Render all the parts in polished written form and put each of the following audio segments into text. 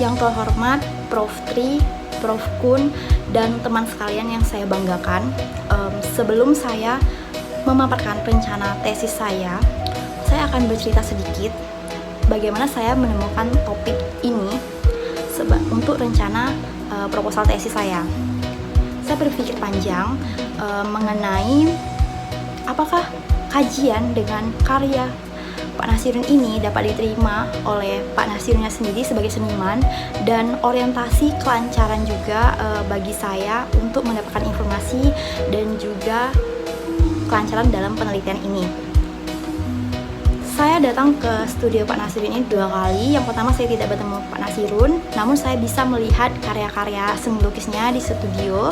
yang terhormat Prof. Tri, Prof. Kun, dan teman sekalian yang saya banggakan. Sebelum saya memaparkan rencana tesis saya akan bercerita sedikit bagaimana saya menemukan topik ini untuk rencana proposal tesis saya. Saya berpikir panjang mengenai apakah kajian dengan karya Pak Nasirun ini dapat diterima oleh Pak Nasirunnya sendiri sebagai seniman, dan orientasi kelancaran juga bagi saya untuk mendapatkan informasi dan juga kelancaran dalam penelitian ini. Saya datang ke studio Pak Nasirun ini 2 kali. Yang pertama saya tidak bertemu Pak Nasirun, namun saya bisa melihat karya-karya seni lukisnya di studio.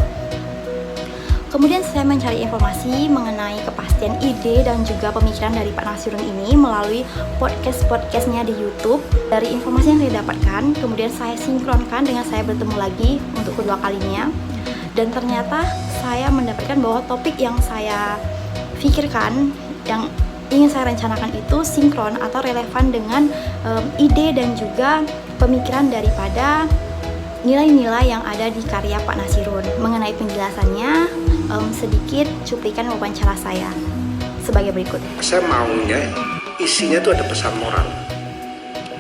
Kemudian saya mencari informasi mengenai kepastian ide dan juga pemikiran dari Pak Nasirun ini melalui podcast-podcastnya di YouTube. Dari informasi yang saya dapatkan, kemudian saya sinkronkan dengan saya bertemu lagi untuk kedua kalinya. Dan ternyata saya mendapatkan bahwa topik yang saya pikirkan, yang ingin saya rencanakan itu sinkron atau relevan dengan ide dan juga pemikiran daripada nilai-nilai yang ada di karya Pak Nasirun. Mengenai penjelasannya, sedikit cuplikan wawancara saya sebagai berikut. Saya maunya isinya itu ada pesan moral,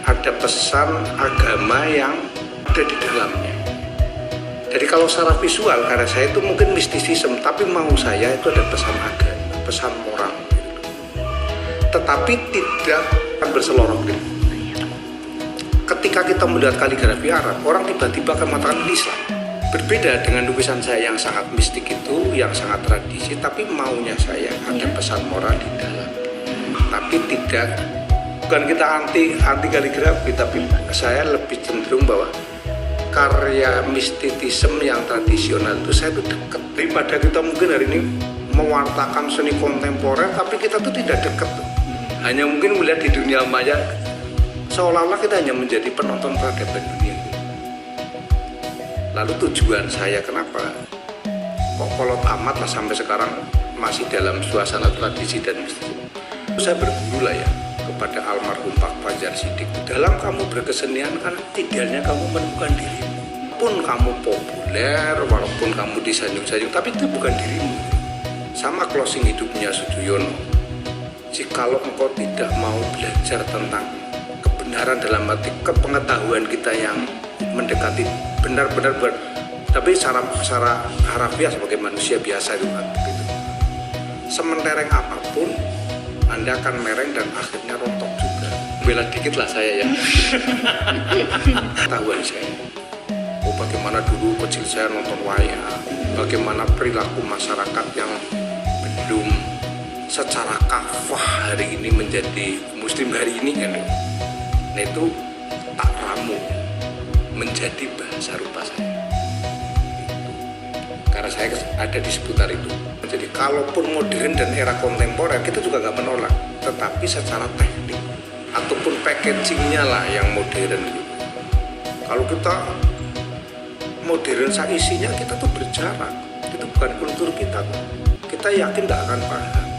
ada pesan agama yang ada di dalamnya. Jadi kalau secara visual karya saya itu mungkin mistisisme, tapi mau saya itu ada pesan agama, pesan moral, tetapi tidak akan berselorong. Ketika kita melihat kaligrafi Arab, orang tiba-tiba akan mengatakan ini Islam. Berbeda dengan lukisan saya yang sangat mistik itu, yang sangat tradisi, tapi maunya saya ada pesan moral di dalam. Tapi tidak, bukan kita anti kaligrafi, tapi saya lebih cenderung bahwa karya mistisisme yang tradisional itu saya itu dekat. Daripada kita mungkin hari ini mewartakan seni kontemporer, tapi kita tuh tidak dekat. Hanya mungkin melihat di dunia maya, seolah-olah kita hanya menjadi penonton peradaban dunia. Lalu tujuan saya kenapa kok kolot amat lah sampai sekarang masih dalam suasana tradisi dan mistisisme. Saya berguru lah ya kepada almarhum Pak Fajar Siddiq. Dalam kamu berkesenian kan idealnya kamu menemukan dirimu. Walaupun kamu populer, walaupun kamu disanjung-sanjung, tapi itu bukan dirimu. Sama closing hidupnya Sujoyono. Jikalau engkau tidak mau belajar tentang kebenaran dalam arti kepengetahuan kita yang mendekati benar-benar tapi secara harafiah sebagai manusia biasa itu kan begitu. Sementereng apapun Anda akan mereng dan akhirnya rontok juga. Bela dikit lah saya ya. Ketahuan saya. Oh, bagaimana dulu kecil saya nonton wayang, bagaimana perilaku masyarakat yang belum secara kafah hari ini menjadi muslim hari ini kan. Nah itu tak ramu menjadi bahasa rupa saya. Karena saya ada di seputar itu. Jadi kalaupun modern dan era kontemporer kita juga nggak menolak, tetapi secara teknik ataupun packagingnya lah yang modern. Kalau kita modern isinya kita tuh berjarak, itu bukan kultur kita. Kita yakin nggak akan paham.